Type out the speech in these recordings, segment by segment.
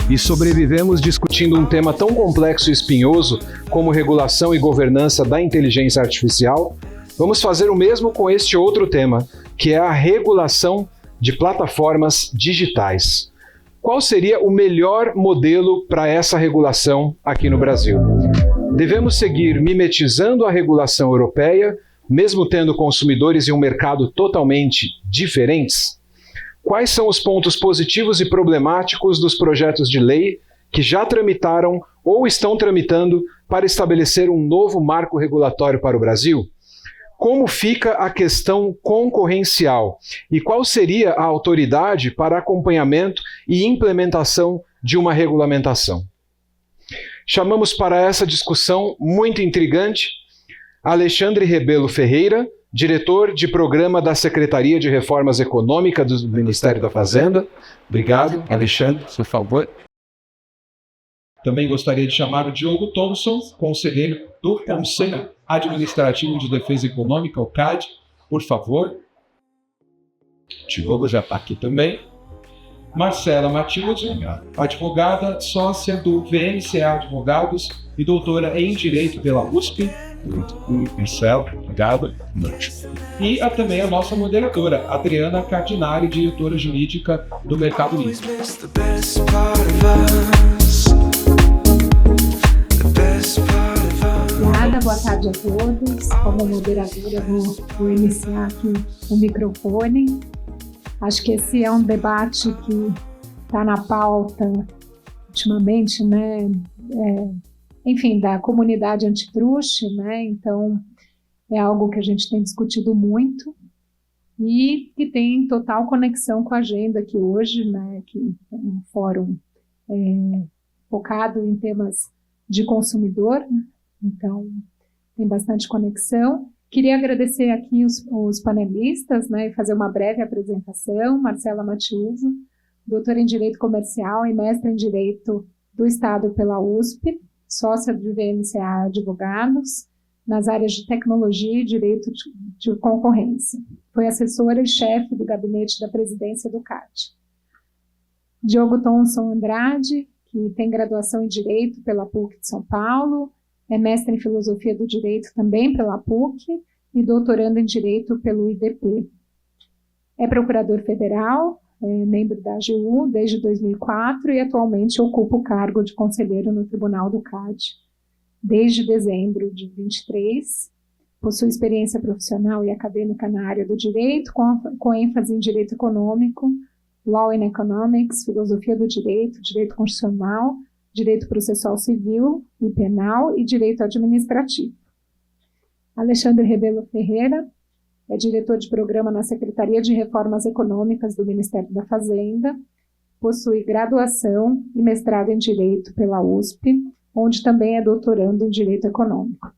E sobrevivemos discutindo um tema tão complexo e espinhoso como regulação e governança da inteligência artificial. Vamos fazer o mesmo com este outro tema, que é a regulação de plataformas digitais. Qual seria o melhor modelo para essa regulação aqui no Brasil? Devemos seguir mimetizando a regulação europeia, mesmo tendo consumidores em um mercado totalmente diferentes? Quais são os pontos positivos e problemáticos dos projetos de lei que já tramitaram ou estão tramitando para estabelecer um novo marco regulatório para o Brasil? Como fica a questão concorrencial? E qual seria a autoridade para acompanhamento e implementação de uma regulamentação? Chamamos para essa discussão muito intrigante Alexandre Rebelo Ferreira, diretor de programa da Secretaria de Reformas Econômicas do Ministério da Fazenda. Obrigado, Alexandre, por favor. Também gostaria de chamar o Diogo Thomson, conselheiro do Conselho Administrativo de Defesa Econômica, o CAD, por favor. Diogo já está aqui também. Marcela Matilde, advogada, sócia do VMCA Advogados e doutora em Direito pela USP. Marcela, obrigado. E também a nossa moderadora, Adriana Cardinali, diretora jurídica do Mercado Livre. Obrigada, boa tarde a todos. Como moderadora, vou iniciar aqui o microfone. Acho que esse é um debate que está na pauta ultimamente, né? Enfim, da comunidade antitruste, né? Então, é algo que a gente tem discutido muito e que tem total conexão com a agenda aqui hoje, né? Que é um fórum focado em temas de consumidor, né? Então, tem bastante conexão. Queria agradecer aqui os panelistas, né, e fazer uma breve apresentação. Marcela Matiuso, doutora em Direito Comercial e mestre em Direito do Estado pela USP, sócia do VMCA Advogados, nas áreas de Tecnologia e Direito de Concorrência. Foi assessora e chefe do gabinete da presidência do CAD. Diogo Thomson Andrade, que tem graduação em Direito pela PUC de São Paulo, é mestre em Filosofia do Direito também pela PUC e doutorando em Direito pelo IDP. É procurador federal, membro da AGU desde 2004 e atualmente ocupa o cargo de conselheiro no Tribunal do CAD desde dezembro de 2023. Possui experiência profissional e acadêmica na área do direito, com ênfase em direito econômico, Law and Economics, Filosofia do Direito, Direito Constitucional, Direito Processual Civil e Penal e Direito Administrativo. Alexandre Rebelo Ferreira é diretor de programa na Secretaria de Reformas Econômicas do Ministério da Fazenda, possui graduação e mestrado em Direito pela USP, onde também é doutorando em Direito Econômico.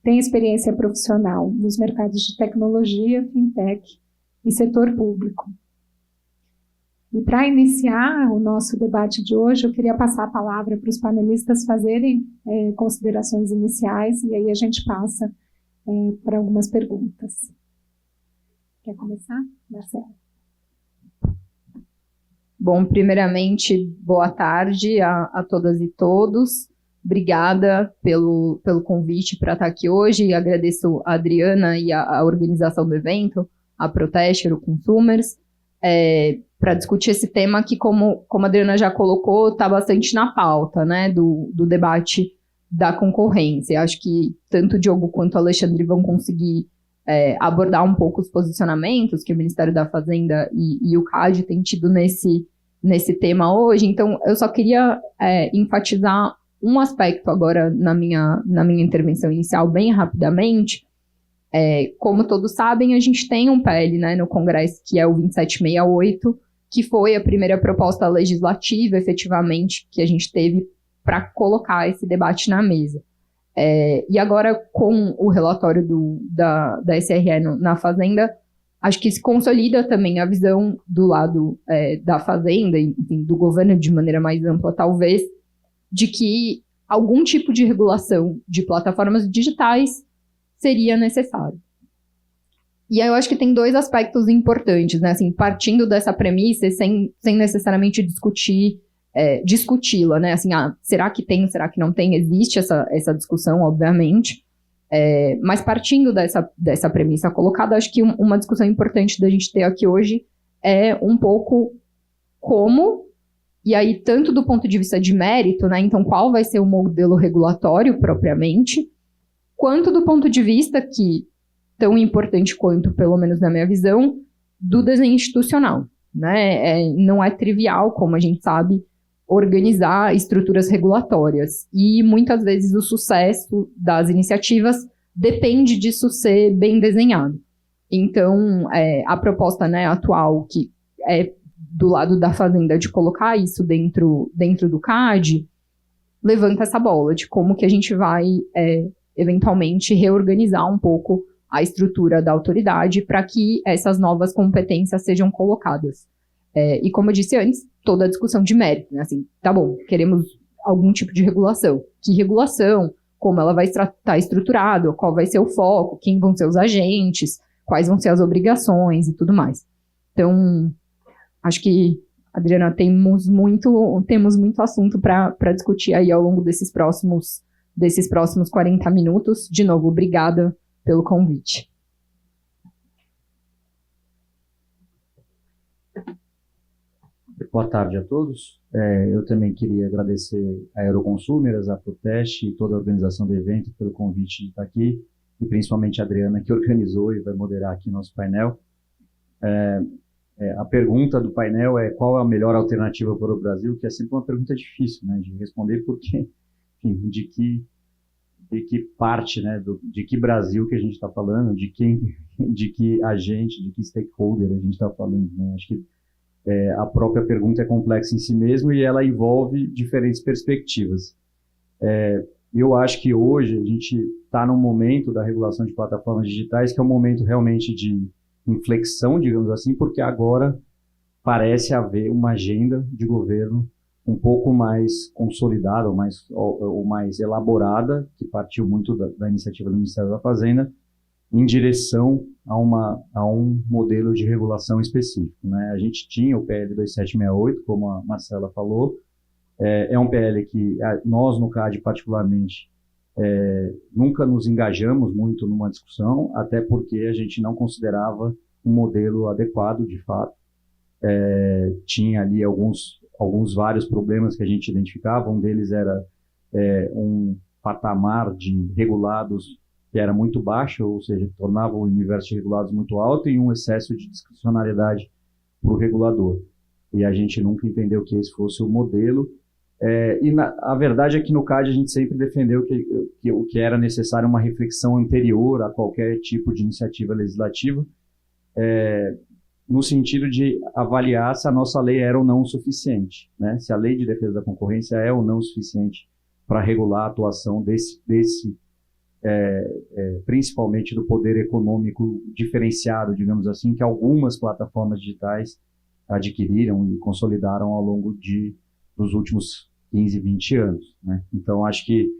Tem experiência profissional nos mercados de tecnologia, fintech e setor público. E para iniciar o nosso debate de hoje, eu queria passar a palavra para os panelistas fazerem considerações iniciais e aí a gente passa para algumas perguntas. Quer começar, Marcela? Bom, primeiramente, boa tarde a todas e todos. Obrigada pelo convite para estar aqui hoje e agradeço a Adriana e a organização do evento, a Protester, o Consumers, para discutir esse tema que, como a Adriana já colocou, está bastante na pauta, né, do debate da concorrência. Acho que tanto o Diogo quanto o Alexandre vão conseguir abordar um pouco os posicionamentos que o Ministério da Fazenda e o CAD têm tido nesse tema hoje. Então, eu só queria enfatizar um aspecto agora na minha intervenção inicial, bem rapidamente. Como todos sabem, a gente tem um PL, né, no Congresso, que é o 2768, que foi a primeira proposta legislativa, efetivamente, que a gente teve para colocar esse debate na mesa. E agora, com o relatório da SRE na Fazenda, acho que se consolida também a visão do lado da Fazenda, enfim, do governo de maneira mais ampla, talvez, de que algum tipo de regulação de plataformas digitais seria necessário. E aí eu acho que tem 2 aspectos importantes, né? Assim, partindo dessa premissa e sem necessariamente discuti-la, né? Assim, será que tem, será que não tem? Existe essa discussão, obviamente. Mas partindo dessa premissa colocada, acho que uma discussão importante da gente ter aqui hoje é um pouco como, e aí tanto do ponto de vista de mérito, né? Então, qual vai ser o modelo regulatório propriamente, quanto do ponto de vista que tão importante quanto, pelo menos na minha visão, do desenho institucional, né? Não é trivial, como a gente sabe, organizar estruturas regulatórias. E muitas vezes o sucesso das iniciativas depende disso ser bem desenhado. Então, a proposta, né, atual, que é do lado da Fazenda de colocar isso dentro do CAD, levanta essa bola de como que a gente vai, eventualmente, reorganizar um pouco a estrutura da autoridade para que essas novas competências sejam colocadas. E como eu disse antes, toda a discussão de mérito, né? Assim, tá bom, queremos algum tipo de regulação. Que regulação? Como ela vai estar estruturada? Qual vai ser o foco? Quem vão ser os agentes? Quais vão ser as obrigações e tudo mais. Então, acho que, Adriana, temos muito assunto para discutir aí ao longo desses próximos 40 minutos. De novo, obrigada pelo convite. Boa tarde a todos. Eu também queria agradecer a Euroconsumers, a Proteste e toda a organização do evento pelo convite de estar aqui, e principalmente a Adriana, que organizou e vai moderar aqui nosso painel. A pergunta do painel é qual é a melhor alternativa para o Brasil, que é sempre uma pergunta difícil, né, de responder, porque, enfim, de que parte, né, de que Brasil que a gente está falando, de que agente, de que stakeholder a gente está falando, né? Acho que a própria pergunta é complexa em si mesmo e ela envolve diferentes perspectivas. Eu acho que hoje a gente está num momento da regulação de plataformas digitais que é um momento realmente de inflexão, digamos assim, porque agora parece haver uma agenda de governo um pouco mais consolidada, ou mais elaborada, que partiu muito da iniciativa do Ministério da Fazenda, em direção a um modelo de regulação específico, né? A gente tinha o PL 2768, como a Marcela falou, é um PL que nós, no CAD particularmente, nunca nos engajamos muito numa discussão, até porque a gente não considerava um modelo adequado, de fato. Tinha ali vários problemas que a gente identificava. Um deles era um patamar de regulados que era muito baixo, ou seja, tornava o universo de regulados muito alto, e um excesso de discricionariedade para o regulador. E a gente nunca entendeu que esse fosse o modelo. A verdade é que no CAD a gente sempre defendeu que era necessário uma reflexão anterior a qualquer tipo de iniciativa legislativa, no sentido de avaliar se a nossa lei era ou não o suficiente, né? Se a lei de defesa da concorrência é ou não o suficiente para regular a atuação principalmente do poder econômico diferenciado, digamos assim, que algumas plataformas digitais adquiriram e consolidaram ao longo dos últimos 15, 20 anos, né? Então, acho que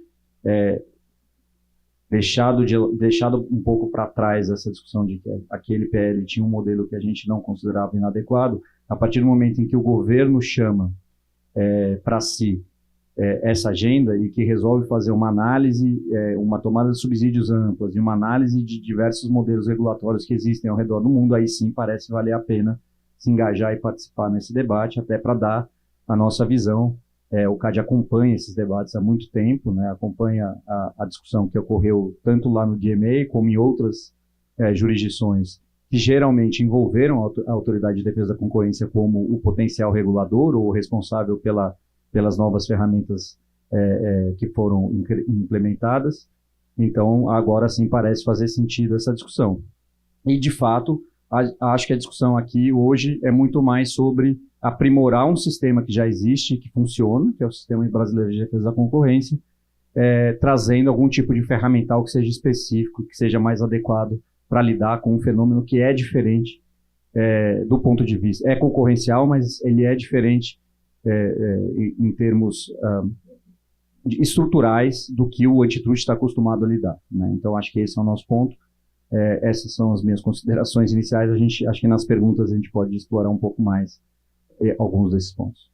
deixado um pouco para trás essa discussão de que aquele PL tinha um modelo que a gente não considerava inadequado, a partir do momento em que o governo chama para si essa agenda e que resolve fazer uma análise, uma tomada de subsídios amplas e uma análise de diversos modelos regulatórios que existem ao redor do mundo, aí sim parece valer a pena se engajar e participar nesse debate, até para dar a nossa visão. O CAD acompanha esses debates há muito tempo, né? Acompanha a discussão que ocorreu tanto lá no DMA como em outras jurisdições que geralmente envolveram a Autoridade de Defesa da Concorrência como o potencial regulador ou responsável pelas novas ferramentas que foram implementadas. Então, agora sim parece fazer sentido essa discussão. E, de fato, acho que a discussão aqui hoje é muito mais sobre aprimorar um sistema que já existe, que funciona, que é o Sistema Brasileiro de Defesa da Concorrência, trazendo algum tipo de ferramental que seja específico, que seja mais adequado para lidar com um fenômeno que é diferente do ponto de vista. É concorrencial, mas ele é diferente em termos estruturais do que o antitruste está acostumado a lidar, né? Então, acho que esse é o nosso ponto. Essas são as minhas considerações iniciais. Acho que nas perguntas a gente pode explorar um pouco mais alguns desses pontos.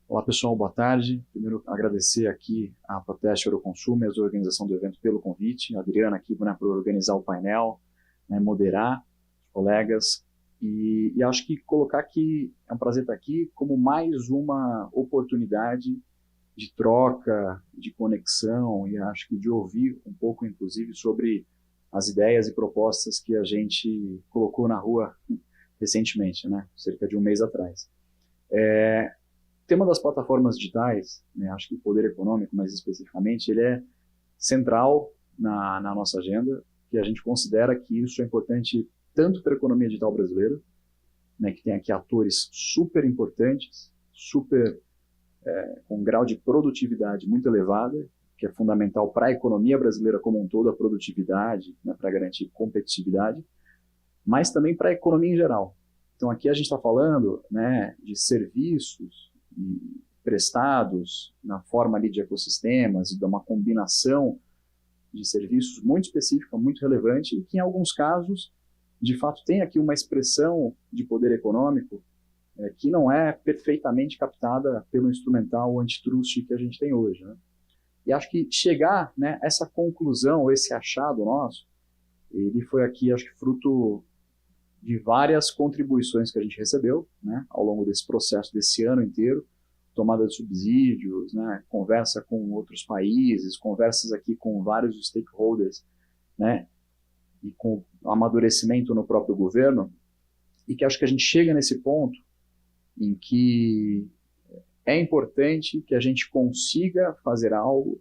Olá pessoal, boa tarde. Primeiro agradecer aqui a Proteste Euroconsumo e a organização do evento pelo convite, a Adriana aqui, né, por organizar o painel, né, moderar os colegas, e acho que colocar aqui, é um prazer estar aqui, como mais uma oportunidade de troca, de conexão, e acho que de ouvir um pouco, inclusive, sobre as ideias e propostas que a gente colocou na rua recentemente, né, cerca de um mês atrás. O tema das plataformas digitais, né, acho que o poder econômico, mais especificamente, ele é central na nossa agenda, que a gente considera que isso é importante tanto para a economia digital brasileira, né, que tem aqui atores super importantes, com um grau de produtividade muito elevado, que é fundamental para a economia brasileira como um todo, a produtividade, né, para garantir competitividade, mas também para a economia em geral. Então aqui a gente está falando, né, de serviços prestados na forma ali de ecossistemas e de uma combinação de serviços muito específica, muito relevante, e que em alguns casos, de fato, tem aqui uma expressão de poder econômico que não é perfeitamente captada pelo instrumental antitrust que a gente tem hoje, né? E acho que chegar, né, essa conclusão, esse achado nosso, ele foi aqui, acho que fruto de várias contribuições que a gente recebeu, né, ao longo desse processo, desse ano inteiro, tomada de subsídios, né, conversa com outros países, conversas aqui com vários stakeholders, né, e com amadurecimento no próprio governo, e que acho que a gente chega nesse ponto em que é importante que a gente consiga fazer algo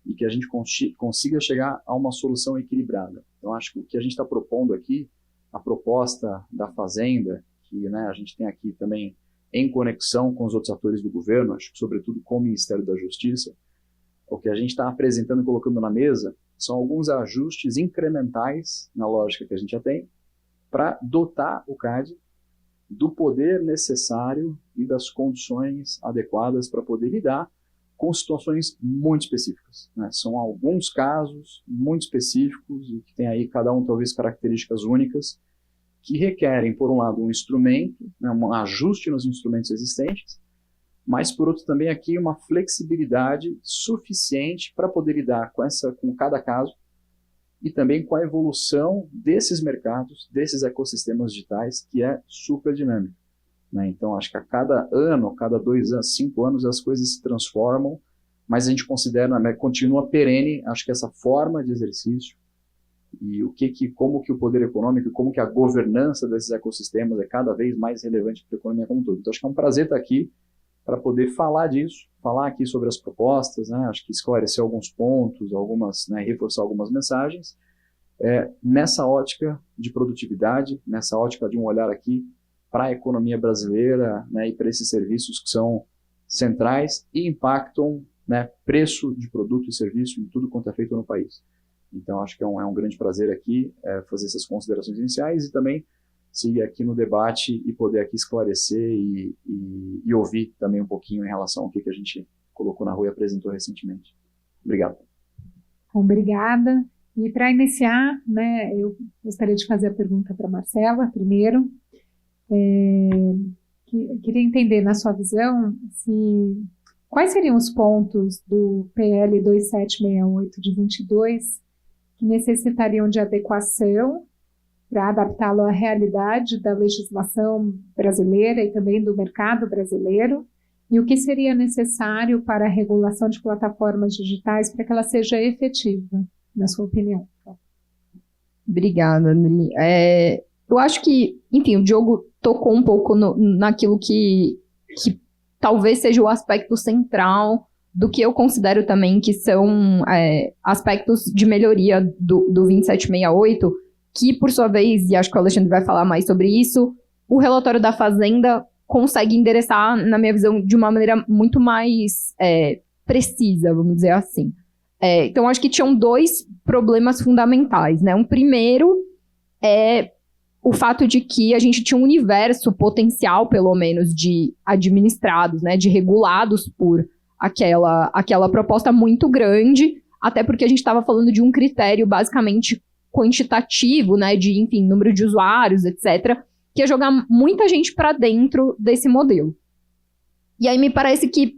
e que a gente consiga chegar a uma solução equilibrada. Então, acho que o que a gente está propondo aqui, a proposta da Fazenda, que, né, a gente tem aqui também em conexão com os outros atores do governo, acho que sobretudo com o Ministério da Justiça, o que a gente está apresentando e colocando na mesa são alguns ajustes incrementais na lógica que a gente já tem para dotar o CAD do poder necessário e das condições adequadas para poder lidar com situações muito específicas, né? São alguns casos muito específicos e que tem aí cada um talvez características únicas que requerem, por um lado, um instrumento, né, um ajuste nos instrumentos existentes, mas, por outro, também aqui uma flexibilidade suficiente para poder lidar com cada caso e também com a evolução desses mercados, desses ecossistemas digitais, que é super dinâmico, né? Então, acho que a cada ano, cada 2 anos, 5 anos, as coisas se transformam, mas a gente considera, né, continua perene, acho que essa forma de exercício e como que o poder econômico, como que a governança desses ecossistemas é cada vez mais relevante para a economia como um todo. Então, acho que é um prazer estar aqui para poder falar disso, falar aqui sobre as propostas, né? Acho que esclarecer alguns pontos, né, reforçar algumas mensagens, nessa ótica de produtividade, nessa ótica de um olhar aqui para a economia brasileira, né, e para esses serviços que são centrais e impactam, né, preço de produto e serviço em tudo quanto é feito no país. Então, acho que é um grande prazer aqui fazer essas considerações iniciais e também seguir aqui no debate e poder aqui esclarecer e ouvir também um pouquinho em relação ao que a gente colocou na rua e apresentou recentemente. Obrigado. Obrigada. E para iniciar, né, eu gostaria de fazer a pergunta para a Marcela primeiro. Queria entender, na sua visão, quais seriam os pontos do PL 2768 de 22 que necessitariam de adequação para adaptá-lo à realidade da legislação brasileira e também do mercado brasileiro, e o que seria necessário para a regulação de plataformas digitais para que ela seja efetiva, na sua opinião? Obrigada, Andri. Eu acho que, enfim, o Diogo tocou um pouco naquilo que talvez seja o aspecto central do que eu considero também que são aspectos de melhoria do 2768, que, por sua vez, e acho que o Alexandre vai falar mais sobre isso, o relatório da Fazenda consegue endereçar, na minha visão, de uma maneira muito mais precisa, vamos dizer assim. Então, acho que tinham 2 problemas fundamentais, né? Um primeiro é o fato de que a gente tinha um universo potencial, pelo menos, de administrados, né, de regulados por aquela proposta muito grande, até porque a gente estava falando de um critério basicamente quantitativo, né, de, enfim, número de usuários, etc., que ia jogar muita gente para dentro desse modelo. E aí me parece que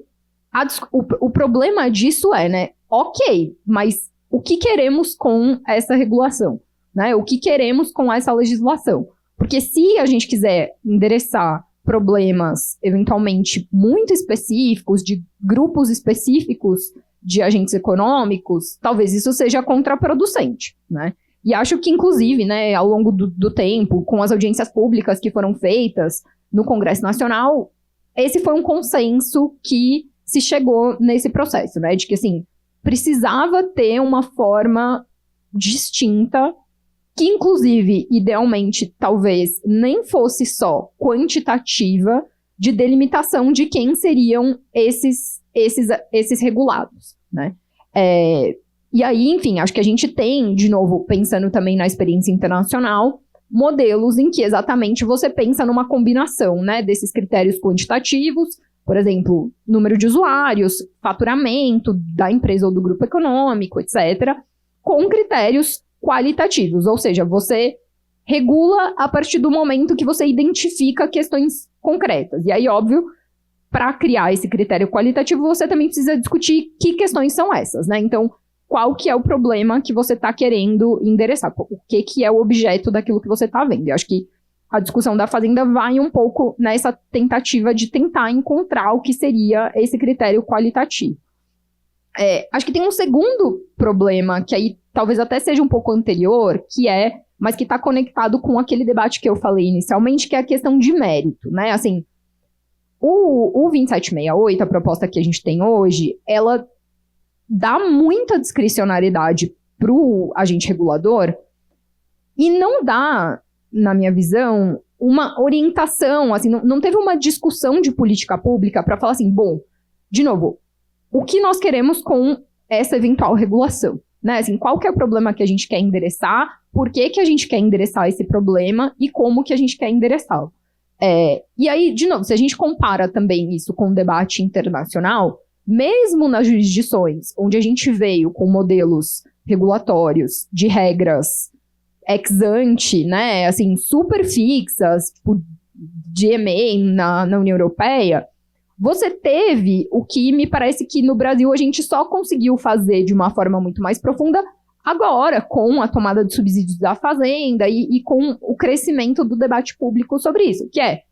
o problema disso é, né, ok, mas o que queremos com essa regulação? Né? O que queremos com essa legislação? Porque se a gente quiser endereçar problemas, eventualmente, muito específicos, de grupos específicos de agentes econômicos, talvez isso seja contraproducente, né? E acho que, inclusive, né, ao longo do tempo, com as audiências públicas que foram feitas no Congresso Nacional, esse foi um consenso que se chegou nesse processo, né? De que, assim, precisava ter uma forma distinta, que, inclusive, idealmente, talvez nem fosse só quantitativa, de delimitação de quem seriam esses regulados, né? E aí, enfim, acho que a gente tem, de novo, pensando também na experiência internacional, modelos em que exatamente você pensa numa combinação, né, desses critérios quantitativos, por exemplo, número de usuários, faturamento da empresa ou do grupo econômico, etc., com critérios qualitativos, ou seja, você regula a partir do momento que você identifica questões concretas. E aí, óbvio, para criar esse critério qualitativo, você também precisa discutir que questões são essas, né? Então, qual que é o problema que você está querendo endereçar? O que é o objeto daquilo que você está vendo? Eu acho que a discussão da Fazenda vai um pouco nessa tentativa de tentar encontrar o que seria esse critério qualitativo. Acho que tem um segundo problema, que aí talvez até seja um pouco anterior, mas que está conectado com aquele debate que eu falei inicialmente, que é a questão de mérito, né? Assim, o 2768, a proposta que a gente tem hoje, ela dá muita discricionariedade para o agente regulador e não dá, na minha visão, uma orientação, assim, não teve uma discussão de política pública para falar assim, bom, de novo, o que nós queremos com essa eventual regulação? Né? Assim, qual que é o problema que a gente quer endereçar, por que a gente quer endereçar esse problema e como que a gente quer endereçá-lo. E aí, de novo, se a gente compara também isso com o debate internacional, mesmo nas jurisdições onde a gente veio com modelos regulatórios de regras ex ante, né, assim, super fixas, tipo DMA na União Europeia, você teve o que me parece que no Brasil a gente só conseguiu fazer de uma forma muito mais profunda agora, com a tomada de subsídios da Fazenda e com o crescimento do debate público sobre isso, que é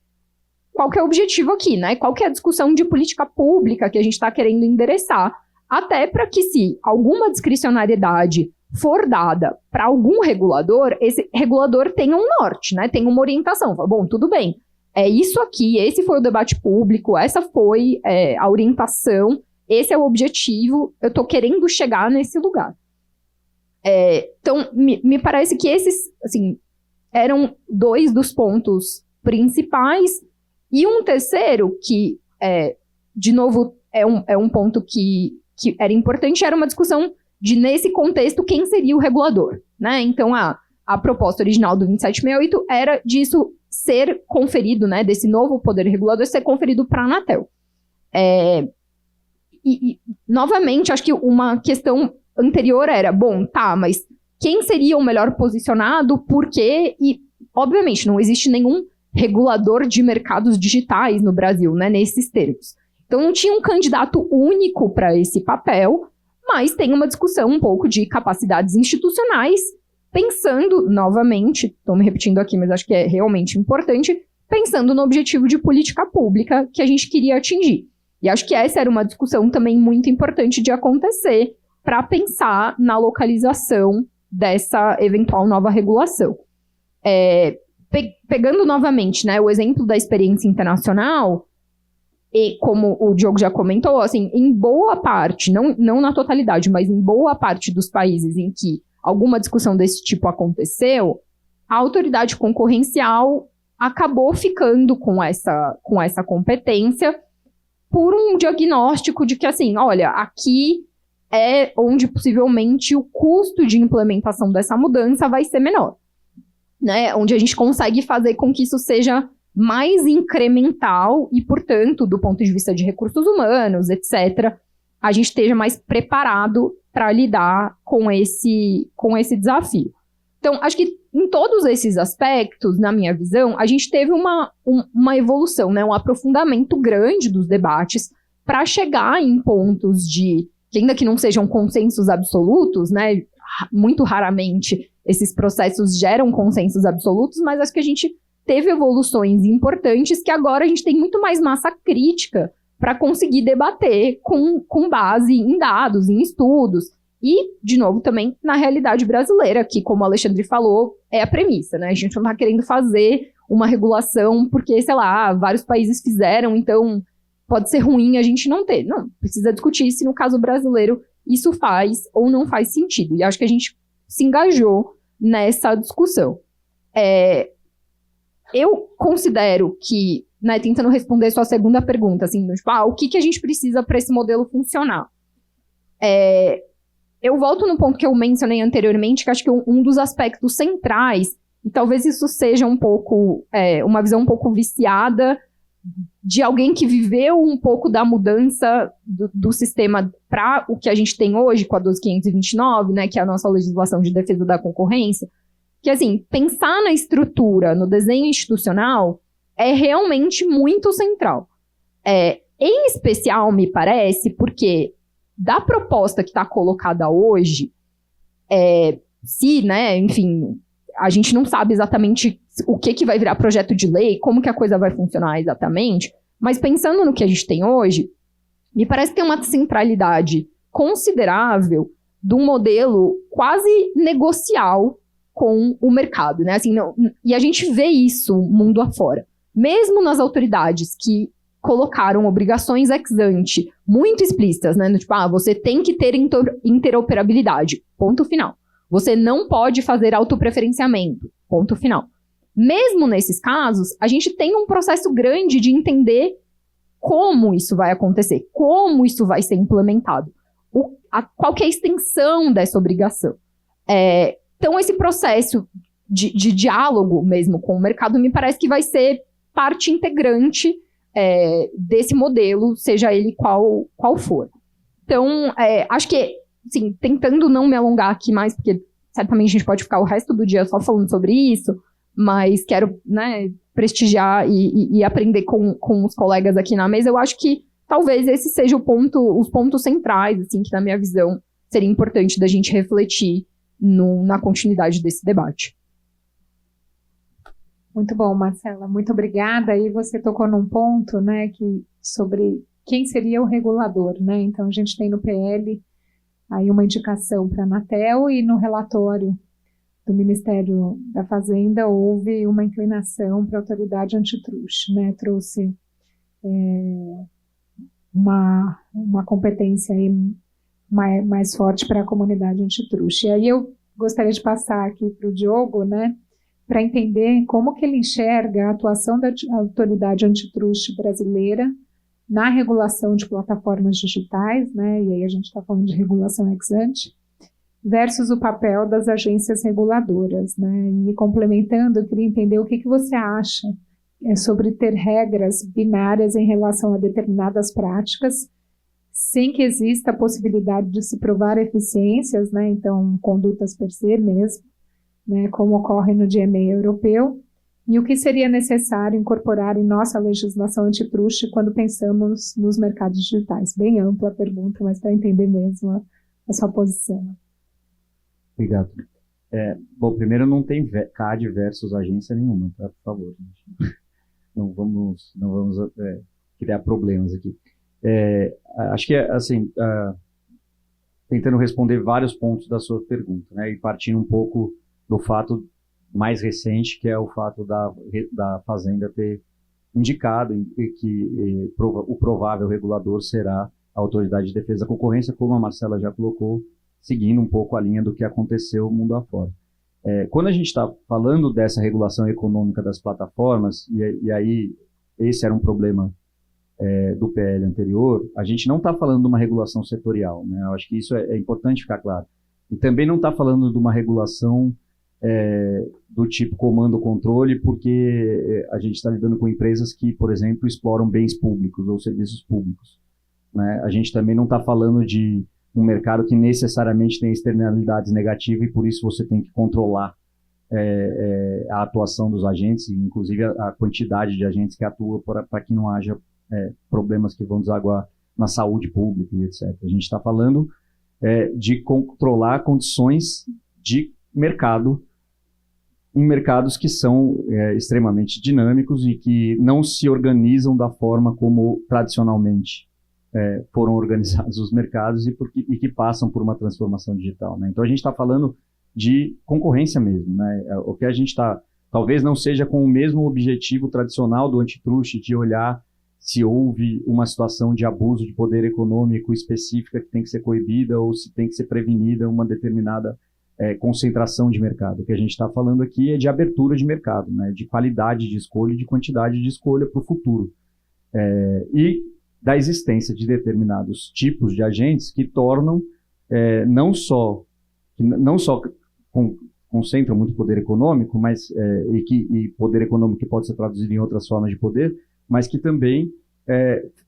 qual que é o objetivo aqui, né? Qual que é a discussão de política pública que a gente está querendo endereçar, até para que se alguma discricionariedade for dada para algum regulador, esse regulador tenha um norte, né? Tenha uma orientação. Fala, bom, tudo bem, é isso aqui, esse foi o debate público, essa foi a orientação, esse é o objetivo, eu estou querendo chegar nesse lugar. Então, me parece que esses, assim, eram dois dos pontos principais, e um terceiro que, de novo, é um ponto que era importante, era uma discussão de, nesse contexto, quem seria o regulador, né? Então, a proposta original do 2768 era disso ser conferido, né, desse novo poder regulador ser conferido para a Anatel. Novamente, acho que uma questão anterior era, bom, tá, mas quem seria o melhor posicionado, por quê? E, obviamente, não existe nenhum regulador de mercados digitais no Brasil, né, nesses termos. Então, não tinha um candidato único para esse papel, mas tem uma discussão um pouco de capacidades institucionais, pensando, novamente, estou me repetindo aqui, mas acho que é realmente importante, pensando no objetivo de política pública que a gente queria atingir. E acho que essa era uma discussão também muito importante de acontecer para pensar na localização dessa eventual nova regulação. Pegando novamente, né, o exemplo da experiência internacional, e como o Diogo já comentou, assim, em boa parte, não na totalidade, mas em boa parte dos países em que alguma discussão desse tipo aconteceu, a autoridade concorrencial acabou ficando com essa competência por um diagnóstico de que, assim, olha, aqui é onde possivelmente o custo de implementação dessa mudança vai ser menor, né? Onde a gente consegue fazer com que isso seja mais incremental e, portanto, do ponto de vista de recursos humanos, etc., a gente esteja mais preparado para lidar com esse desafio. Então, acho que em todos esses aspectos, na minha visão, a gente teve uma evolução, né, um aprofundamento grande dos debates para chegar em pontos que ainda que não sejam consensos absolutos, né, muito raramente esses processos geram consensos absolutos, mas acho que a gente teve evoluções importantes que agora a gente tem muito mais massa crítica para conseguir debater com base em dados, em estudos. E, de novo, também na realidade brasileira, que, como o Alexandre falou, é a premissa, né? A gente não está querendo fazer uma regulação porque, sei lá, vários países fizeram, então pode ser ruim a gente não ter. Não, precisa discutir se no caso brasileiro isso faz ou não faz sentido. E acho que a gente se engajou nessa discussão. Eu considero que, né, tentando responder sua segunda pergunta, assim, tipo, o que a gente precisa para esse modelo funcionar? Eu volto no ponto que eu mencionei anteriormente, que acho que um dos aspectos centrais, e talvez isso seja um pouco, uma visão um pouco viciada de alguém que viveu um pouco da mudança do sistema para o que a gente tem hoje, com a 12.529, né, que é a nossa legislação de defesa da concorrência, que, assim, pensar na estrutura, no desenho institucional, é realmente muito central. Em especial, me parece, porque da proposta que está colocada hoje, se, né, enfim, a gente não sabe exatamente o que vai virar projeto de lei, como que a coisa vai funcionar exatamente, mas pensando no que a gente tem hoje, me parece que tem uma centralidade considerável de um modelo quase negocial com o mercado, né? Assim, e a gente vê isso mundo afora. Mesmo nas autoridades que colocaram obrigações ex ante muito explícitas, né? Tipo, você tem que ter interoperabilidade, ponto final. Você não pode fazer autopreferenciamento, ponto final. Mesmo nesses casos, a gente tem um processo grande de entender como isso vai acontecer, como isso vai ser implementado, qual que é a extensão dessa obrigação. Então, esse processo de diálogo mesmo com o mercado me parece que vai ser parte integrante desse modelo, seja ele qual for. Então, acho que, assim, tentando não me alongar aqui mais, porque certamente a gente pode ficar o resto do dia só falando sobre isso, mas quero, né, prestigiar e aprender com os colegas aqui na mesa. Eu acho que talvez esse seja os pontos centrais, assim, que na minha visão seria importante da gente refletir na continuidade desse debate. Muito bom, Marcela, muito obrigada. E você tocou num ponto, né, sobre quem seria o regulador, né? Então a gente tem no PL aí uma indicação para a Anatel e no relatório do Ministério da Fazenda houve uma inclinação para a autoridade antitruste, né? Trouxe uma competência aí mais forte para a comunidade antitruste. E aí eu gostaria de passar aqui para o Diogo, né, para entender como que ele enxerga a atuação da autoridade antitruste brasileira na regulação de plataformas digitais, né, e aí a gente está falando de regulação ex ante, versus o papel das agências reguladoras, né, e complementando, eu queria entender o que você acha sobre ter regras binárias em relação a determinadas práticas, sem que exista a possibilidade de se provar eficiências, né, então condutas per se mesmo, né, como ocorre no DMA europeu, e o que seria necessário incorporar em nossa legislação antitruste quando pensamos nos mercados digitais. Bem ampla a pergunta, mas para entender mesmo a sua posição. Obrigado. Bom, primeiro não tem CAD versus agência nenhuma, tá? Por favor, gente. Não vamos criar problemas aqui. Acho que, assim, tentando responder vários pontos da sua pergunta, né, e partindo um pouco do fato mais recente, que é o fato da Fazenda ter indicado que o provável regulador será a Autoridade de Defesa da Concorrência, como a Marcela já colocou, seguindo um pouco a linha do que aconteceu mundo afora. Quando a gente está falando dessa regulação econômica das plataformas, e aí esse era um problema do PL anterior, a gente não está falando de uma regulação setorial, né? Eu acho que isso é importante ficar claro. E também não está falando de uma regulação do tipo comando-controle, porque a gente está lidando com empresas que, por exemplo, exploram bens públicos ou serviços públicos, né? A gente também não está falando de um mercado que necessariamente tem externalidades negativas e por isso você tem que controlar a atuação dos agentes, inclusive a quantidade de agentes que atuam para que não haja problemas que vão desaguar na saúde pública e etc. A gente está falando de controlar condições de mercado em mercados que são extremamente dinâmicos e que não se organizam da forma como tradicionalmente foram organizados os mercados e que passam por uma transformação digital, né? Então a gente está falando de concorrência mesmo, né? O que a gente está, talvez não seja com o mesmo objetivo tradicional do antitrust de olhar se houve uma situação de abuso de poder econômico específica que tem que ser coibida ou se tem que ser prevenida uma determinada concentração de mercado. O que a gente está falando aqui é de abertura de mercado, né? De qualidade de escolha e de quantidade de escolha para o futuro. E da existência de determinados tipos de agentes que tornam não só concentram muito poder econômico, mas e poder econômico que pode ser traduzido em outras formas de poder, mas que também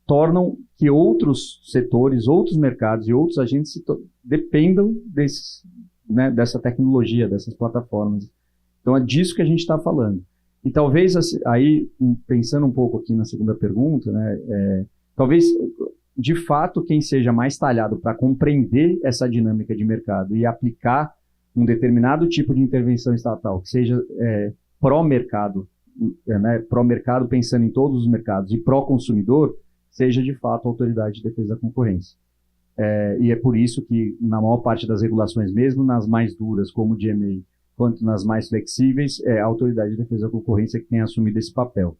tornam que outros setores, outros mercados e outros agentes dependam dessa tecnologia, dessas plataformas. Então é disso que a gente está falando. E talvez, aí, pensando um pouco aqui na segunda pergunta, né, talvez, de fato, quem seja mais talhado para compreender essa dinâmica de mercado e aplicar um determinado tipo de intervenção estatal, que seja pró-mercado, né, pró-mercado pensando em todos os mercados e pró-consumidor, seja de fato a Autoridade de Defesa da Concorrência. E é por isso que, na maior parte das regulações, mesmo nas mais duras, como o DMA, quanto nas mais flexíveis, é a Autoridade de Defesa da Concorrência que tem assumido esse papel.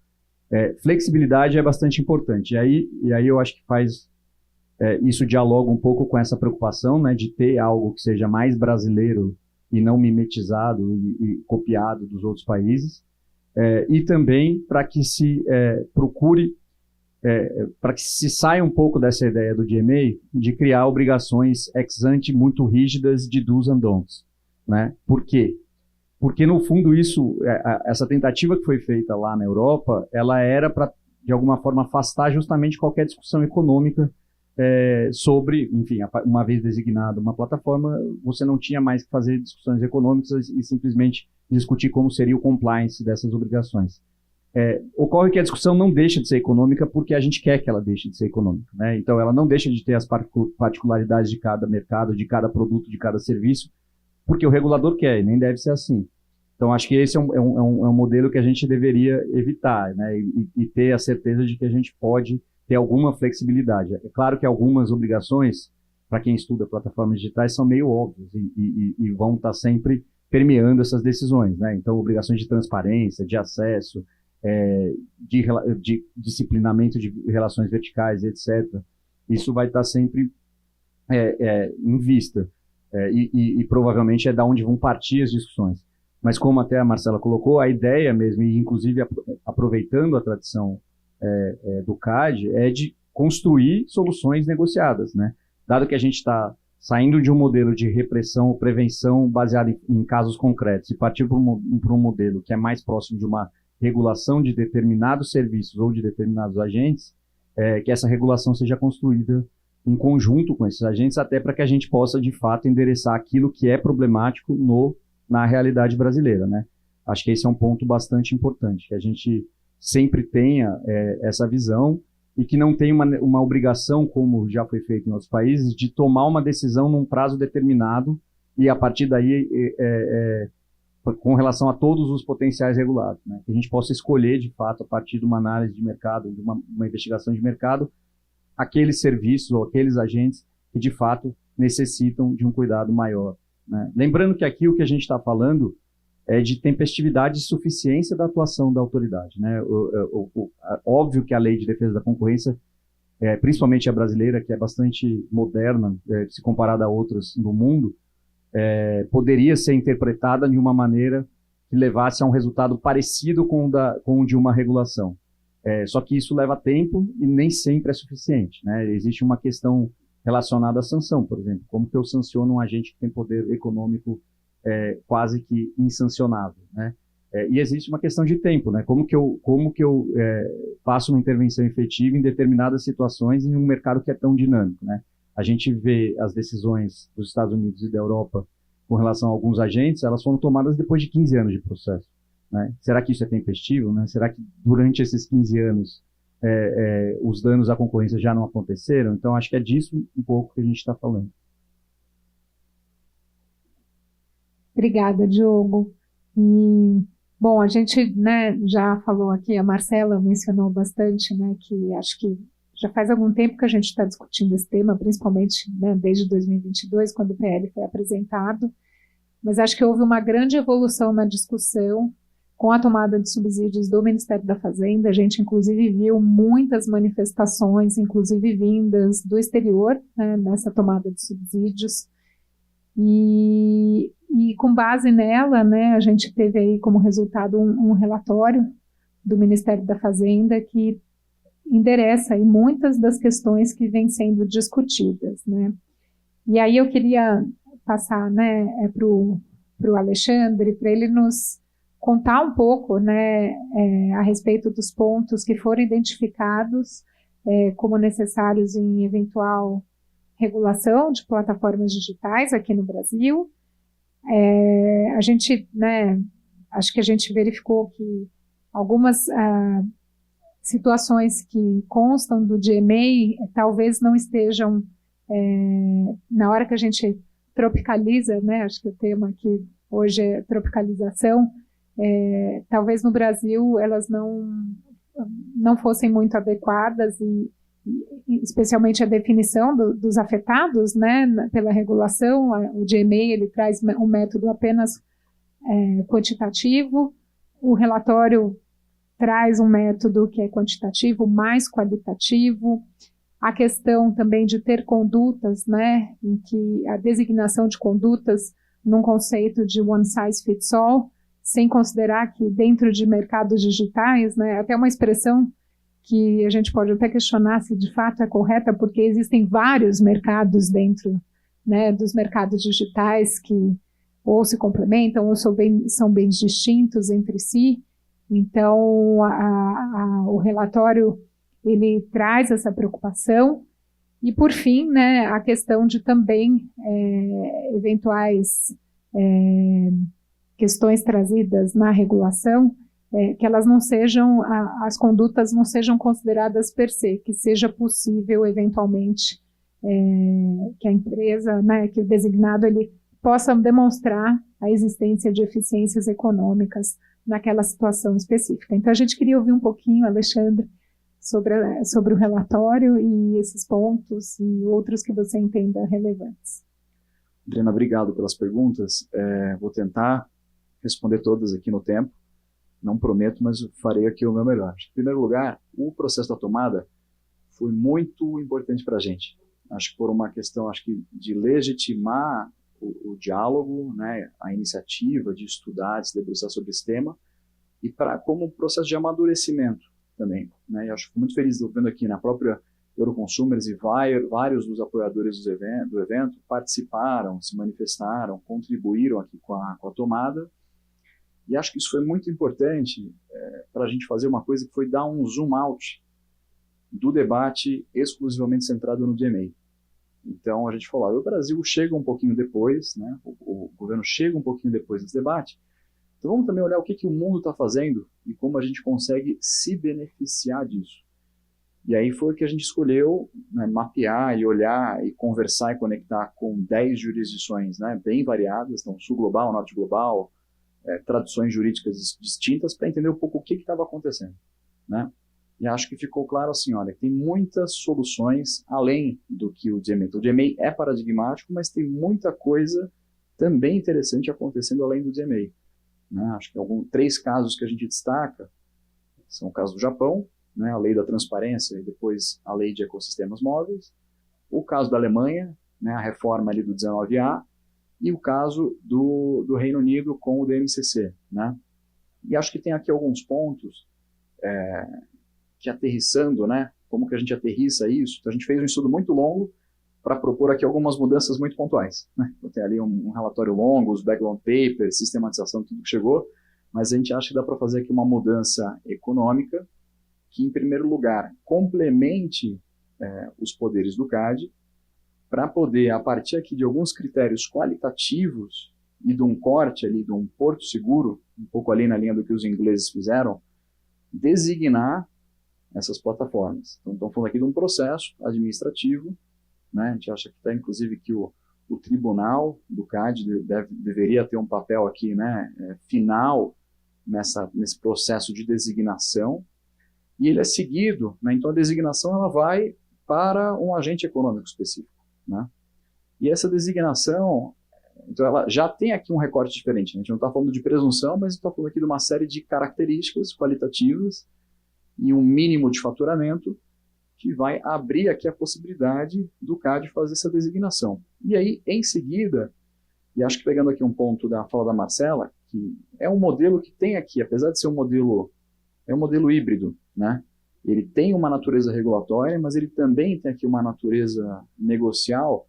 Flexibilidade é bastante importante. E aí eu acho que isso dialoga um pouco com essa preocupação, né, de ter algo que seja mais brasileiro e não mimetizado e copiado dos outros países. E também para que se procure, para que se saia um pouco dessa ideia do DMA de criar obrigações ex ante muito rígidas de do's and don'ts, né? Por quê? Porque, no fundo, essa tentativa que foi feita lá na Europa, ela era para, de alguma forma, afastar justamente qualquer discussão econômica sobre, enfim, uma vez designada uma plataforma, você não tinha mais que fazer discussões econômicas e simplesmente discutir como seria o compliance dessas obrigações. Ocorre que a discussão não deixa de ser econômica porque a gente quer que ela deixe de ser econômica, né? Então, ela não deixa de ter as particularidades de cada mercado, de cada produto, de cada serviço, porque o regulador quer, e nem deve ser assim. Então, acho que esse é um modelo que a gente deveria evitar, né? E ter a certeza de que a gente pode ter alguma flexibilidade. É claro que algumas obrigações, para quem estuda plataformas digitais, são meio óbvias e vão estar sempre permeando essas decisões, né? Então, obrigações de transparência, de acesso, de disciplinamento de relações verticais, etc. Isso vai estar sempre em vista. E provavelmente é da onde vão partir as discussões. Mas como até a Marcela colocou, a ideia mesmo, e inclusive aproveitando a tradição do CAD, é de construir soluções negociadas, né? Dado que a gente está saindo de um modelo de repressão ou prevenção baseado em casos concretos e partir para um modelo que é mais próximo de uma regulação de determinados serviços ou de determinados agentes, que essa regulação seja construída em conjunto com esses agentes, até para que a gente possa, de fato, endereçar aquilo que é problemático na realidade brasileira, né? Acho que esse é um ponto bastante importante, que a gente sempre tenha essa visão e que não tenha uma obrigação, como já foi feito em outros países, de tomar uma decisão num prazo determinado e, a partir daí, com relação a todos os potenciais regulados, né? Que a gente possa escolher, de fato, a partir de uma análise de mercado, de uma investigação de mercado, aqueles serviços ou aqueles agentes que, de fato, necessitam de um cuidado maior, né? Lembrando que aqui o que a gente está falando é de tempestividade e suficiência da atuação da autoridade, né? Óbvio que a Lei de Defesa da Concorrência, principalmente a brasileira, que é bastante moderna, se comparada a outras no mundo, poderia ser interpretada de uma maneira que levasse a um resultado parecido com o de uma regulação. Só que isso leva tempo e nem sempre é suficiente, né? Existe uma questão relacionada à sanção, por exemplo. Como que eu sanciono um agente que tem poder econômico quase que insancionável, né? E existe uma questão de tempo, né? Como que eu faço uma intervenção efetiva em determinadas situações em um mercado que é tão dinâmico, né? A gente vê as decisões dos Estados Unidos e da Europa com relação a alguns agentes, elas foram tomadas depois de 15 anos de processo, né? Será que isso é tempestivo, né? Será que durante esses 15 anos os danos à concorrência já não aconteceram? Então, acho que é disso um pouco que a gente está falando. Obrigada, Diogo. E, bom, a gente, né, já falou aqui, a Marcela mencionou bastante, né, que acho que já faz algum tempo que a gente está discutindo esse tema, principalmente, né, desde 2022, quando o PL foi apresentado, mas acho que houve uma grande evolução na discussão com a tomada de subsídios do Ministério da Fazenda. A gente, inclusive, viu muitas manifestações, inclusive vindas do exterior, né, nessa tomada de subsídios. E com base nela, né, a gente teve aí como resultado um relatório do Ministério da Fazenda que endereça aí muitas das questões que vêm sendo discutidas, né. E aí eu queria passar, né, para o Alexandre, para ele nos contar um pouco, né, a respeito dos pontos que foram identificados como necessários em eventual regulação de plataformas digitais aqui no Brasil. A gente, né, acho que a gente verificou que algumas situações que constam do DMA talvez não estejam, na hora que a gente tropicaliza, né, acho que o tema aqui hoje é tropicalização, talvez no Brasil elas não fossem muito adequadas e especialmente a definição dos afetados, né, pela regulação. O DMA ele traz um método apenas quantitativo, o relatório traz um método que é quantitativo mais qualitativo, a questão também de ter condutas, né, em que a designação de condutas num conceito de one size fits all, sem considerar que dentro de mercados digitais, né, até uma expressão que a gente pode até questionar se de fato é correta, porque existem vários mercados dentro, né, dos mercados digitais que ou se complementam ou são bem distintos entre si. Então, o relatório ele traz essa preocupação. E, por fim, né, a questão de também eventuais questões trazidas na regulação, que elas não sejam, as condutas não sejam consideradas per se, que seja possível, eventualmente, que a empresa, né, que o designado, ele possa demonstrar a existência de eficiências econômicas naquela situação específica. Então, a gente queria ouvir um pouquinho, Alexandre, sobre o relatório e esses pontos e outros que você entenda relevantes. Adriana, obrigado pelas perguntas. Vou tentar responder todas aqui no tempo. Não prometo, mas farei aqui o meu melhor. Em primeiro lugar, o processo da tomada foi muito importante para a gente. Acho que por uma questão de legitimar o diálogo, né, a iniciativa de estudar, de se debruçar sobre esse tema, e como um processo de amadurecimento também, né. Eu acho que muito feliz vendo aqui na própria Euroconsumers e vários dos apoiadores do evento participaram, se manifestaram, contribuíram aqui com a tomada. E acho que isso foi muito importante para a gente fazer uma coisa que foi dar um zoom out do debate exclusivamente centrado no DMA. Então a gente falou, o Brasil chega um pouquinho depois, né, o governo chega um pouquinho depois desse debate, então vamos também olhar o que o mundo está fazendo e como a gente consegue se beneficiar disso. E aí foi que a gente escolheu, né, mapear e olhar e conversar e conectar com 10 jurisdições, né, bem variadas, então sul global, norte global, traduções jurídicas distintas, para entender um pouco o que estava acontecendo, né? E acho que ficou claro assim, olha, tem muitas soluções além do que o DMA. O DMA é paradigmático, mas tem muita coisa também interessante acontecendo além do DMA, né? Acho que 3 casos que a gente destaca são o caso do Japão, né, a lei da transparência e depois a lei de ecossistemas móveis, o caso da Alemanha, né, a reforma ali do 19A, e o caso do Reino Unido com o DMCC, né? E acho que tem aqui alguns pontos que aterrissando, né? Como que a gente aterrissa isso? Então, a gente fez um estudo muito longo para propor aqui algumas mudanças muito pontuais, né? Então, tem ali um relatório longo, os background papers, sistematização, tudo que chegou, mas a gente acha que dá para fazer aqui uma mudança econômica que, em primeiro lugar, complemente os poderes do CAD, para poder, a partir aqui de alguns critérios qualitativos e de um corte ali, de um porto seguro, um pouco ali na linha do que os ingleses fizeram, designar essas plataformas. Então, estamos falando aqui de um processo administrativo, né? A gente acha que está, inclusive, que o tribunal do CAD deveria ter um papel aqui, né, final nesse processo de designação, e ele é seguido, né? Então a designação ela vai para um agente econômico específico, né? E essa designação, então ela já tem aqui um recorte diferente, né? A gente não está falando de presunção, mas está falando aqui de uma série de características qualitativas e um mínimo de faturamento que vai abrir aqui a possibilidade do CAD fazer essa designação. E aí, em seguida, e acho que pegando aqui um ponto da fala da Marcela, que é um modelo que tem aqui, apesar de ser um modelo híbrido, né? Ele tem uma natureza regulatória, mas ele também tem aqui uma natureza negocial,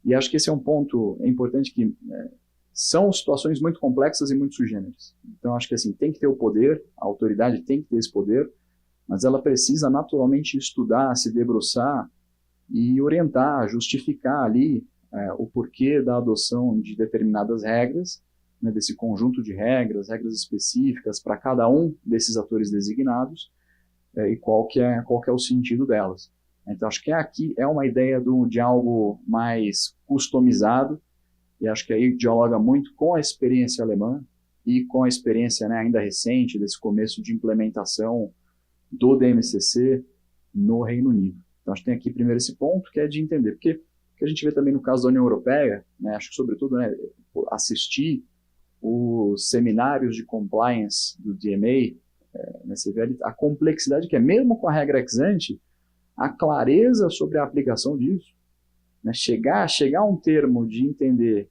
e acho que esse é um ponto importante que são situações muito complexas e muito sui generis. Então, acho que assim, tem que ter o poder, a autoridade tem que ter esse poder, mas ela precisa naturalmente estudar, se debruçar e orientar, justificar ali o porquê da adoção de determinadas regras, né, desse conjunto de regras específicas para cada um desses atores designados e qual que é o sentido delas. Então, acho que aqui é uma ideia de algo mais customizado, e acho que aí dialoga muito com a experiência alemã e com a experiência, né, ainda recente desse começo de implementação do DMCC no Reino Unido. Então, acho que tem aqui primeiro esse ponto, que é de entender, porque o que a gente vê também no caso da União Europeia, né, acho que sobretudo, né, assistir os seminários de compliance do DMA, né, você vê a complexidade que é, mesmo com a regra ex ante, a clareza sobre a aplicação disso, né, chegar a um termo de entender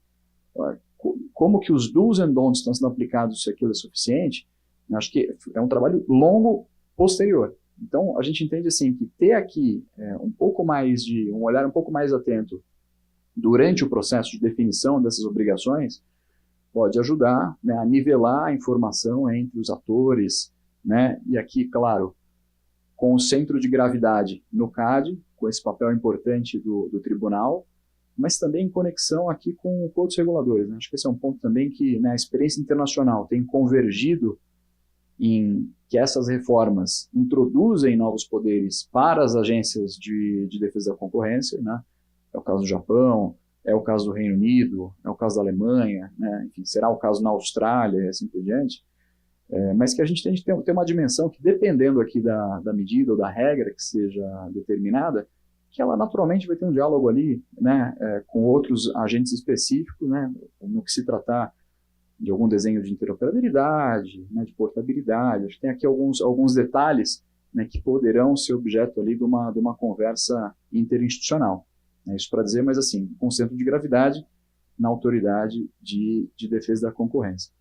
como que os do's and don'ts estão sendo aplicados, se aquilo é suficiente, acho que é um trabalho longo posterior. Então, a gente entende assim que ter aqui um olhar um pouco mais atento durante o processo de definição dessas obrigações pode ajudar, né, a nivelar a informação entre os atores, né, e aqui, claro, com o centro de gravidade no CAD, com esse papel importante do tribunal, mas também em conexão aqui com outros reguladores, né? Acho que esse é um ponto também que, né, a experiência internacional tem convergido em que essas reformas introduzem novos poderes para as agências de defesa da concorrência, né? É o caso do Japão, é o caso do Reino Unido, é o caso da Alemanha, né? Enfim, será o caso na Austrália e assim por diante, mas que a gente tem que ter uma dimensão que, dependendo aqui da medida ou da regra que seja determinada, que ela naturalmente vai ter um diálogo ali, né, com outros agentes específicos, né, no que se tratar de algum desenho de interoperabilidade, né, de portabilidade. Acho que tem aqui alguns detalhes, né, que poderão ser objeto ali de uma conversa interinstitucional. Isso para dizer, mas assim, com centro de gravidade na autoridade de defesa da concorrência.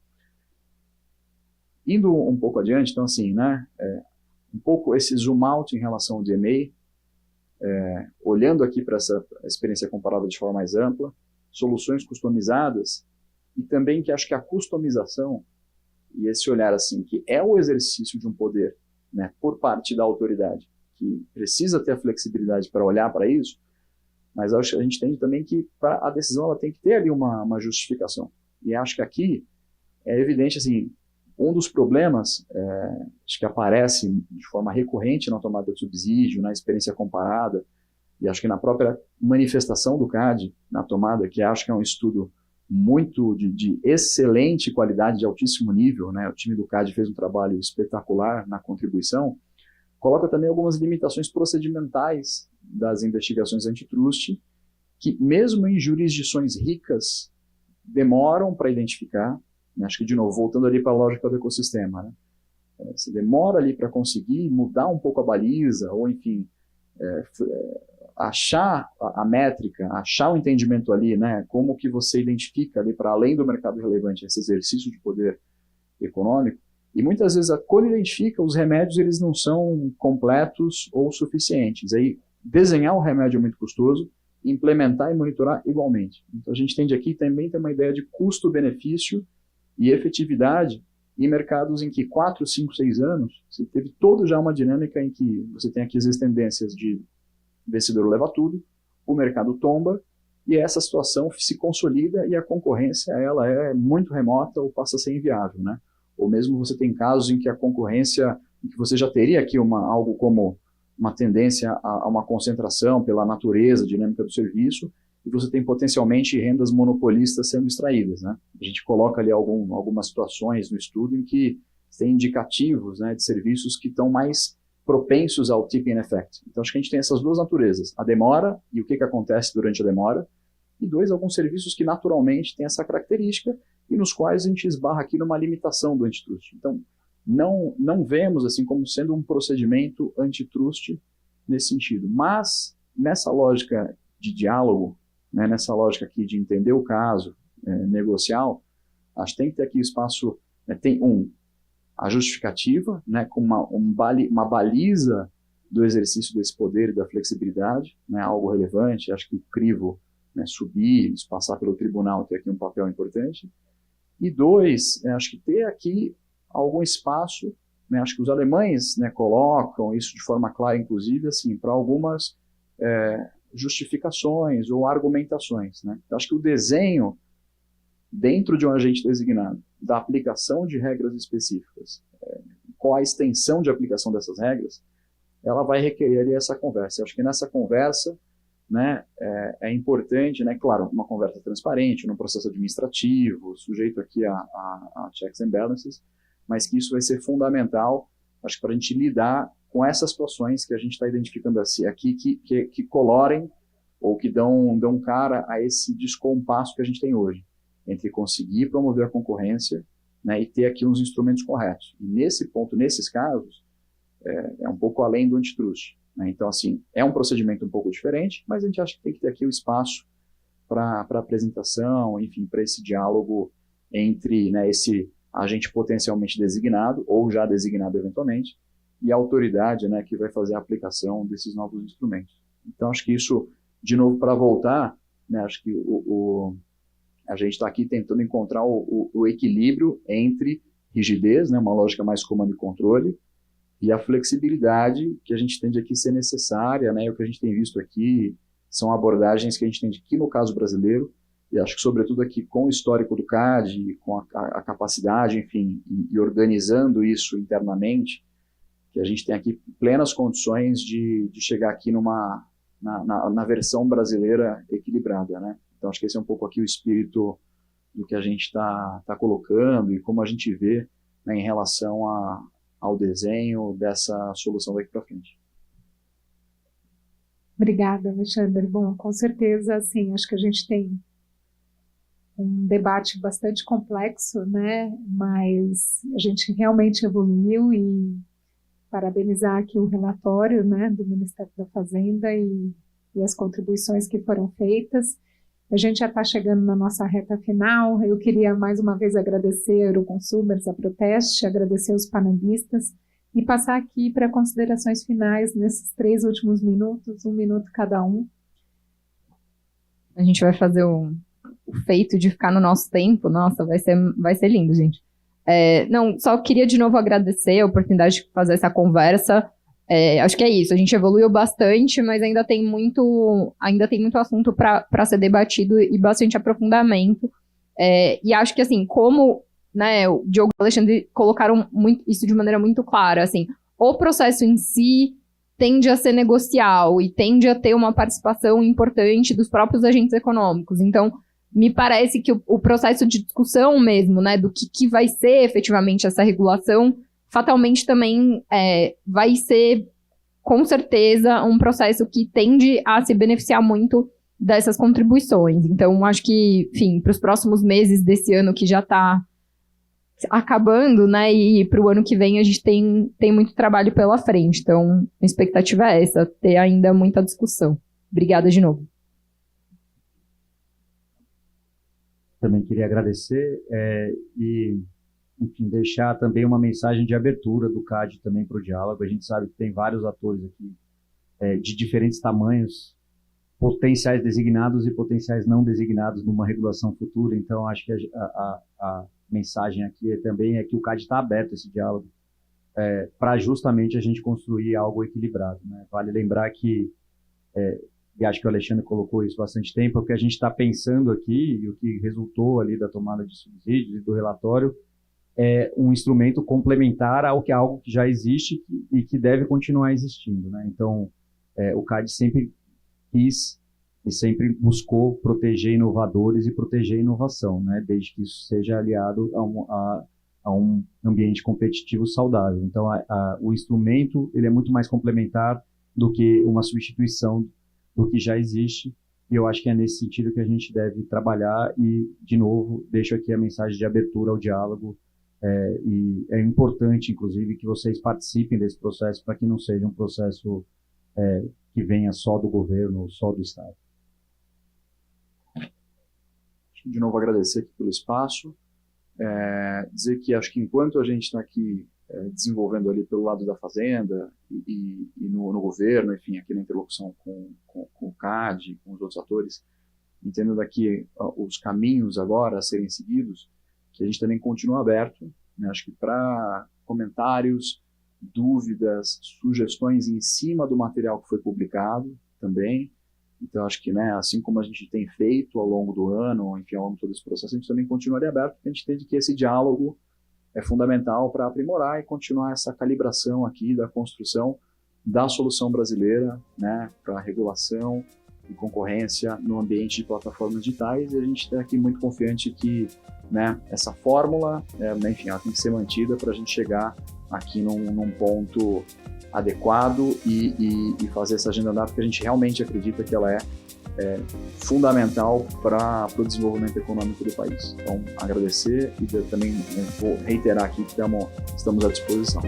Indo um pouco adiante, então assim, né, um pouco esse zoom out em relação ao DMA, olhando aqui para essa experiência comparada de forma mais ampla, soluções customizadas, e também que acho que a customização, e esse olhar assim, que é o exercício de um poder, né, por parte da autoridade, que precisa ter a flexibilidade para olhar para isso, mas acho que a gente entende também que a decisão ela tem que ter ali uma justificação. E acho que aqui é evidente, assim, um dos problemas acho que aparece de forma recorrente na tomada de subsídio, na experiência comparada, e acho que na própria manifestação do CAD, na tomada, que acho que é um estudo muito de excelente qualidade, de altíssimo nível, né? O time do CAD fez um trabalho espetacular na contribuição, coloca também algumas limitações procedimentais das investigações antitrust, que mesmo em jurisdições ricas, demoram para identificar, né? Acho que, de novo, voltando ali para a lógica do ecossistema, né? Você demora ali para conseguir mudar um pouco a baliza, ou enfim, achar a métrica, achar o entendimento ali, né, como que você identifica ali para além do mercado relevante esse exercício de poder econômico, e muitas vezes quando identifica os remédios eles não são completos ou suficientes, aí desenhar o remédio é muito custoso, implementar e monitorar igualmente. Então a gente tende aqui também ter uma ideia de custo-benefício e efetividade em mercados em que 4, 5, 6 anos você teve toda já uma dinâmica em que você tem aqui as tendências de vencedor leva tudo, o mercado tomba e essa situação se consolida e a concorrência ela é muito remota ou passa a ser inviável, né? Ou mesmo você tem casos em que a concorrência, em que você já teria aqui algo como uma tendência a uma concentração pela natureza dinâmica do serviço, e você tem potencialmente rendas monopolistas sendo extraídas, né? A gente coloca ali algumas situações no estudo em que tem indicativos, né, de serviços que estão mais propensos ao tipping effect. Então, acho que a gente tem essas duas naturezas, a demora e o que acontece durante a demora, e dois, alguns serviços que naturalmente têm essa característica e nos quais a gente esbarra aqui numa limitação do antitrust. Então, não vemos assim como sendo um procedimento antitrust nesse sentido, mas nessa lógica de diálogo, né, nessa lógica aqui de entender o caso negocial, acho que tem que ter aqui espaço, né, tem a justificativa, né, com uma baliza do exercício desse poder e da flexibilidade, né, algo relevante, acho que o crivo, né, subir, passar pelo tribunal tem aqui um papel importante. E dois, acho que ter aqui algum espaço, né, acho que os alemães, né, colocam isso de forma clara, inclusive, assim, para algumas justificações ou argumentações, né. Então, acho que o desenho dentro de um agente designado, da aplicação de regras específicas, qual a extensão de aplicação dessas regras, ela vai requerer ali essa conversa. Eu acho que nessa conversa, né, é importante, né, claro, uma conversa transparente, num processo administrativo, sujeito aqui a checks and balances, mas que isso vai ser fundamental, acho que para a gente lidar com essas situações que a gente está identificando aqui, que colorem ou que dão cara a esse descompasso que a gente tem hoje, entre conseguir promover a concorrência, né, e ter aqui uns instrumentos corretos. E nesse ponto, nesses casos, é um pouco além do antitrust, né? Então, assim, é um procedimento um pouco diferente, mas a gente acha que tem que ter aqui o espaço para apresentação, enfim, para esse diálogo entre, né, esse agente potencialmente designado, ou já designado eventualmente, e a autoridade, né, que vai fazer a aplicação desses novos instrumentos. Então, acho que isso, de novo, para voltar, né, acho que a gente está aqui tentando encontrar o equilíbrio entre rigidez, né, uma lógica mais comando e controle, e a flexibilidade que a gente tende aqui ser necessária, né, o que a gente tem visto aqui são abordagens que a gente tem aqui no caso brasileiro, e acho que sobretudo aqui com o histórico do CAD, com a capacidade, enfim, e organizando isso internamente, que a gente tem aqui plenas condições de chegar aqui na versão brasileira equilibrada, né? Então, acho que esse é um pouco aqui o espírito do que a gente está colocando e como a gente vê, né, em relação ao desenho dessa solução daqui para frente. Obrigada, Alexandre. Bom, com certeza, assim, acho que a gente tem um debate bastante complexo, né, mas a gente realmente evoluiu e parabenizar aqui o relatório, né, do Ministério da Fazenda e as contribuições que foram feitas. A gente já está chegando na nossa reta final. Eu queria mais uma vez agradecer a Euroconsumers, a Proteste, agradecer os panelistas e passar aqui para considerações finais nesses 3 últimos minutos, 1 minuto cada um. A gente vai fazer o feito de ficar no nosso tempo. Nossa, vai ser lindo, gente. Não, só queria de novo agradecer a oportunidade de fazer essa conversa. Acho que é isso, a gente evoluiu bastante, mas ainda tem muito assunto para ser debatido e bastante aprofundamento. E acho que, assim, como, né, o Diogo e o Alexandre colocaram isso de maneira muito clara, assim, o processo em si tende a ser negocial e tende a ter uma participação importante dos próprios agentes econômicos. Então, me parece que o processo de discussão mesmo, né, do que vai ser efetivamente essa regulação, fatalmente também vai ser, com certeza, um processo que tende a se beneficiar muito dessas contribuições. Então, acho que, enfim, para os próximos meses desse ano que já está acabando, né, e para o ano que vem a gente tem muito trabalho pela frente. Então, a expectativa é essa, ter ainda muita discussão. Obrigada de novo. Também queria agradecer e, enfim, deixar também uma mensagem de abertura do CAD também para o diálogo. A gente sabe que tem vários atores aqui de diferentes tamanhos, potenciais designados e potenciais não designados numa regulação futura. Então, acho que a mensagem aqui também é que o CAD está aberto a esse diálogo para justamente a gente construir algo equilibrado, né? Vale lembrar que e acho que o Alexandre colocou isso bastante tempo, o que a gente está pensando aqui, e o que resultou ali da tomada de subsídios e do relatório, é um instrumento complementar ao que é algo que já existe e que deve continuar existindo, né? Então, o CAD sempre quis e sempre buscou proteger inovadores e proteger inovação, né? Desde que isso seja aliado a um ambiente competitivo saudável. Então, o instrumento ele é muito mais complementar do que uma substituição do que já existe, e eu acho que é nesse sentido que a gente deve trabalhar e, de novo, deixo aqui a mensagem de abertura ao diálogo, e é importante, inclusive, que vocês participem desse processo para que não seja um processo que venha só do governo ou só do Estado. De novo, agradecer aqui pelo espaço, dizer que acho que enquanto a gente está aqui desenvolvendo ali pelo lado da Fazenda e no governo, enfim, aqui na interlocução com o CAD, com os outros atores, entendendo aqui os caminhos agora a serem seguidos, que a gente também continua aberto, né? Acho que para comentários, dúvidas, sugestões em cima do material que foi publicado também. Então, acho que, né, assim como a gente tem feito ao longo do ano, enfim, ao longo de todo esse processo, a gente também continuaria aberto, porque a gente entende que esse diálogo é fundamental para aprimorar e continuar essa calibração aqui da construção da solução brasileira, né, para regulação e concorrência no ambiente de plataformas digitais, e a gente está aqui muito confiante que, né, essa fórmula, enfim, ela tem que ser mantida para a gente chegar aqui num ponto adequado e fazer essa agenda andar, porque a gente realmente acredita que ela é fundamental para o desenvolvimento econômico do país. Então, agradecer e também vou reiterar aqui que estamos à disposição.